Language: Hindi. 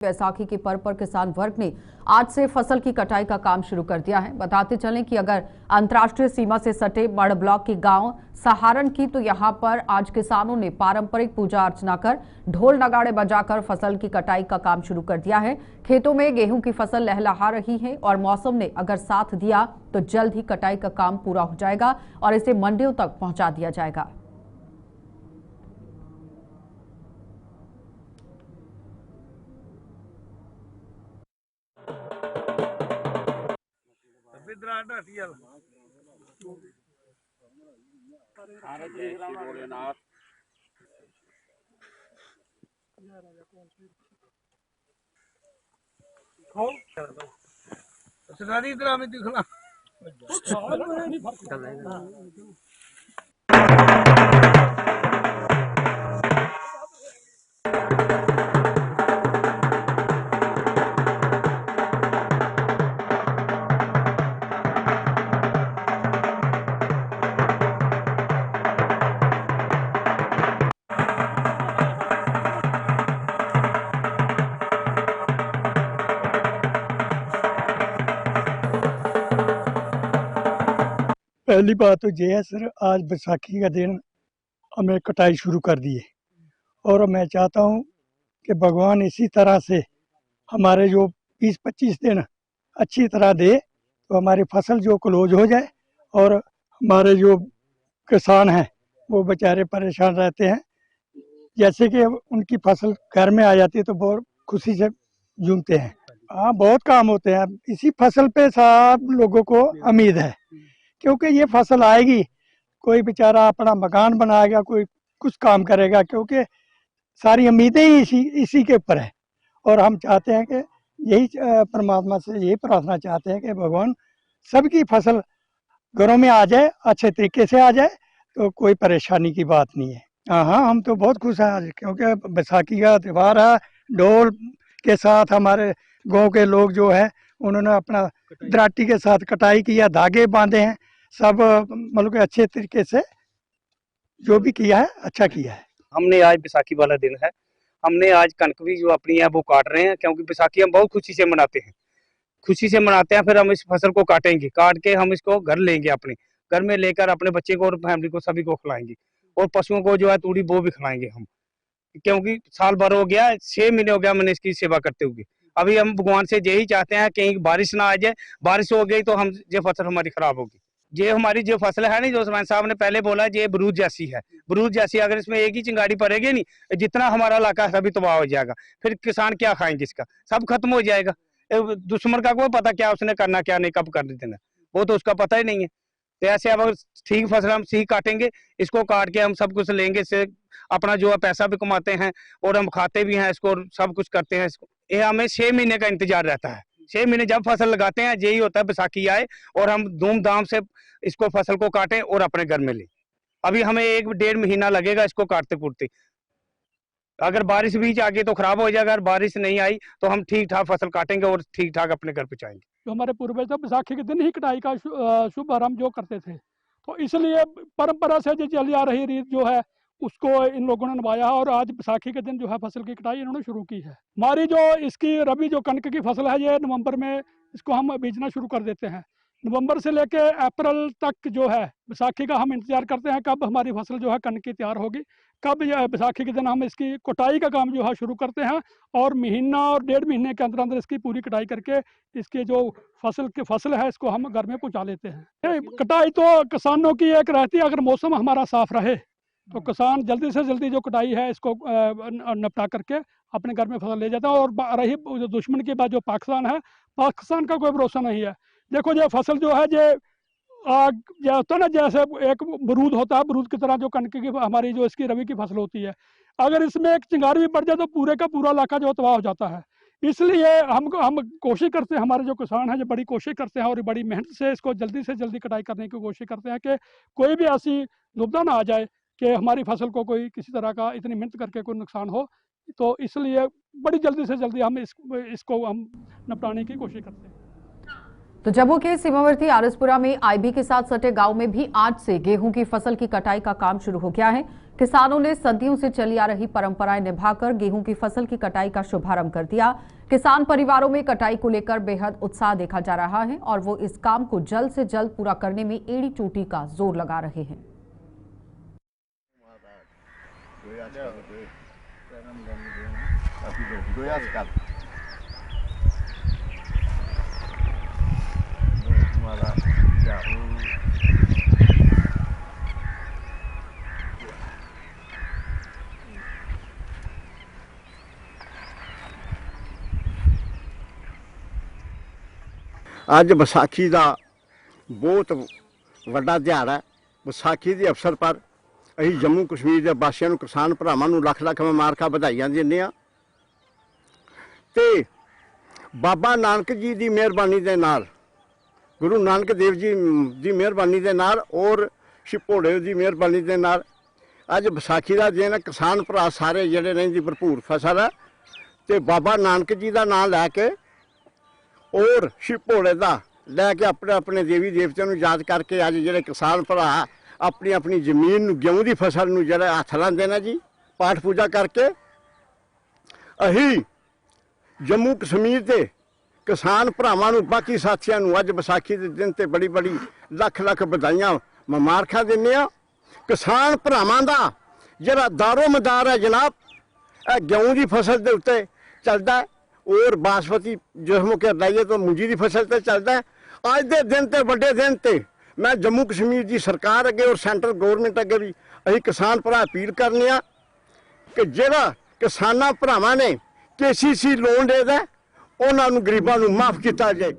बैसाखी के पर्व पर किसान वर्ग ने आज से फसल की कटाई का काम शुरू कर दिया है। बताते चलें कि अगर अंतर्राष्ट्रीय सीमा से सटे मढ़ ब्लॉक के गांव सहारण की तो यहां पर आज किसानों ने पारंपरिक पूजा अर्चना कर ढोल नगाड़े बजाकर फसल की कटाई का काम शुरू कर दिया है। खेतों में गेहूं की फसल लहलहा रही है और मौसम ने अगर साथ दिया तो जल्द ही कटाई का काम पूरा हो जाएगा और इसे मंडियों तक पहुंचा दिया जाएगा। इतना में दिखला पहली बात तो ये है सर, आज बैसाखी का दिन हमें कटाई शुरू कर दी है और मैं चाहता हूँ कि भगवान इसी तरह से हमारे जो 20-25 दिन अच्छी तरह दे तो हमारी फसल जो क्लोज हो जाए और हमारे जो किसान हैं वो बेचारे परेशान रहते हैं। जैसे कि उनकी फसल घर में आ जाती है तो बहुत खुशी से झूमते हैं। हाँ, बहुत काम होते हैं। इसी फसल पे सब लोगों को उम्मीद है क्योंकि ये फसल आएगी, कोई बेचारा अपना मकान बनाएगा, कोई कुछ काम करेगा, क्योंकि सारी उम्मीदें ही इसी के ऊपर है। और हम चाहते हैं कि यही परमात्मा से यही प्रार्थना चाहते हैं कि भगवान सबकी फसल घरों में आ जाए, अच्छे तरीके से आ जाए, तो कोई परेशानी की बात नहीं है। हाँ, हम तो बहुत खुश हैं आज, क्योंकि बैसाखी का त्यौहार है। ढोल के साथ हमारे गांव के लोग जो है उन्होंने अपना दराटी के साथ कटाई किया, धागे बांधे हैं, सब मतलब अच्छे तरीके से जो भी किया है अच्छा किया है। हमने आज बैसाखी वाला दिन है, हमने आज कनक भी जो अपनी है वो काट रहे हैं, क्योंकि बैसाखी हम बहुत खुशी से मनाते हैं। फिर हम इस फसल को काटेंगे, काट के हम इसको घर लेंगे, अपने घर में लेकर अपने बच्चे को और फैमिली को सभी को खिलाएंगे और पशुओं को जो है तूड़ी वो भी खिलाएंगे हम, क्योंकि साल भर हो गया, 6 महीने हो गया मैंने इसकी सेवा करते हुए। अभी हम भगवान से यही चाहते हैं कहीं बारिश ना आ जाए, बारिश हो गई तो हम ये फसल हमारी खराब होगी। ये हमारी जो फसल है नहीं, जो सरपंच साहब ने पहले बोला, ये बरूद जैसी है, बरूद जैसी अगर इसमें एक ही चिंगारी पड़ेगी नहीं, जितना हमारा इलाका सभी तबाह हो जाएगा। फिर किसान क्या खाएंगे, इसका सब खत्म हो जाएगा। दुश्मन का कोई पता क्या उसने करना क्या नहीं, कब कर देना, वो तो उसका पता ही नहीं है। तो ऐसे अब ठीक फसल हम ठीक काटेंगे, इसको काट के हम सब कुछ लेंगे, इससे अपना जो है पैसा भी कमाते हैं और हम खाते भी हैं इसको, सब कुछ करते हैं इसको। ये हमें 6 महीने का इंतजार रहता है। 6 महीने जब फसल लगाते हैं यही होता है बैसाखी आए और हम धूमधाम से इसको फसल को काटें और अपने घर में लें। अभी हमें 1-1.5 महीना लगेगा इसको काटते कूटते। अगर बारिश बीच आ गई तो खराब हो जाएगा, अगर बारिश नहीं आई तो हम ठीक ठाक फसल काटेंगे और ठीक ठाक अपने घर पहुंचाएंगे। तो हमारे पूर्वज तो बैसाखी के दिन ही कटाई का शुभ आरंभ जो करते थे, तो इसलिए परंपरा से जो चली आ रही रीत जो है उसको इन लोगों ने निभाया है और आज बैसाखी के दिन जो है फसल की कटाई इन्होंने शुरू की है। हमारी जो इसकी रबी जो कनक की फसल है ये नवंबर में इसको हम बीजना शुरू कर देते हैं। नवंबर से लेके अप्रैल तक जो है बैसाखी का हम इंतजार करते हैं कब हमारी फसल जो है कनक की तैयार होगी, कब बैसाखी के दिन हम इसकी कटाई का काम जो है शुरू करते हैं और महीना और 1.5 महीने के अंदर अंदर इसकी पूरी कटाई करके इसके जो फसल है इसको हम घर में पहुंचा लेते हैं। कटाई तो किसानों की एक रहती है, अगर मौसम हमारा साफ रहे तो किसान जल्दी से जल्दी जो कटाई है इसको निपटा करके अपने घर में फसल ले जाता है। और रही जो दुश्मन की बात, जो पाकिस्तान है, पाकिस्तान का कोई भरोसा नहीं है। देखो ये फसल जो है ये होता है ना, जैसे एक बरूद होता है, बरूद की तरह जो कनक की हमारी जो इसकी रबी की फसल होती है, अगर इसमें एक चिंगारी भी पड़ जाए तो पूरे का पूरा इलाका जो तबाह हो जाता है। इसलिए हम कोशिश करते हैं, हमारे जो किसान हैं जो बड़ी कोशिश करते हैं और बड़ी मेहनत से इसको जल्दी से जल्दी कटाई करने की कोशिश करते हैं कि कोई भी ऐसी दुविधा ना आ जाए कि हमारी फसल को कोई किसी तरह का इतनी मेहनत करके कोई नुकसान हो। तो इसलिए बड़ी जल्दी से जल्दी हम इसको हम निपटाने की कोशिश करते हैं। तो जम्मू के सीमावर्ती आरसपुरा में आईबी के साथ सटे गांव में भी आज से गेहूं की फसल की कटाई का काम शुरू हो गया है। किसानों ने सदियों से चली आ रही परंपराएं निभाकर गेहूं की फसल की कटाई का शुभारंभ कर दिया। किसान परिवारों में कटाई को लेकर बेहद उत्साह देखा जा रहा है और वो इस काम को जल्द से जल्द पूरा करने में एड़ी चोटी का जोर लगा रहे हैं। ਅੱਜ ਵਿਸਾਖੀ ਦਾ ਬਹੁਤ ਵੱਡਾ ਦਿਹਾੜਾ ਹੈ। ਵਿਸਾਖੀ ਦੇ ਅਵਸਰ ਪਰ ਅਸੀਂ ਜੰਮੂ ਕਸ਼ਮੀਰ ਦੇ ਵਾਸੀਆਂ ਨੂੰ, ਕਿਸਾਨ ਭਰਾਵਾਂ ਨੂੰ ਲੱਖ ਲੱਖ ਮੁਬਾਰਕਾਂ ਵਧਾਈਆਂ ਦਿੰਦੇ ਹਾਂ ਤੇ ਬਾਬਾ ਨਾਨਕ ਜੀ ਦੀ ਮਿਹਰਬਾਨੀ ਦੇ ਨਾਲ, ਗੁਰੂ ਨਾਨਕ ਦੇਵ ਜੀ ਦੀ ਮਿਹਰਬਾਨੀ ਦੇ ਨਾਲ ਔਰ ਸ਼ਿਵ ਭੋਲੇ ਦੀ ਮਿਹਰਬਾਨੀ ਦੇ ਨਾਲ ਅੱਜ ਵਿਸਾਖੀ ਦਾ ਦਿਨ ਕਿਸਾਨ ਭਰਾ ਸਾਰੇ ਜਿਹੜੇ ਨੇ ਦੀ ਭਰਪੂਰ ਫਸਲ ਹੈ ਤੇ ਬਾਬਾ ਨਾਨਕ ਜੀ ਦਾ ਨਾਮ ਲੈ ਕੇ और शिव भोले का लैके अपने अपने देवी देवतियों को याद करके अज जो किसान भरा अपनी अपनी जमीन गेहूं की फसल में जो हथ लाते हैं जी, पाठ पूजा करके अही जम्मू कश्मीर के किसान भरावां नूं, बाकी साथियों को अज विसाखी के दिन ते बड़ी बड़ी लख लख बधाइयां मुबारकां दिंदे आ। किसान भरावां दा जिहड़ा दारो मदार है जनाब, गेहूं की फसल के उत्ते चलता है और बासमती जिस मौके लाइए तो मुंजी की फसल से चलता है। अज के दिन ते बड़े दिन ते मैं जम्मू कश्मीर की सरकार अगे और सेंट्रल गौरमेंट अगे भी अभी किसान भरा अपील करने कि जिहड़ा किसानां भरावां ने KCC लोन देदा उन्हां नूं गरीबां नूं माफ़ किया जाए।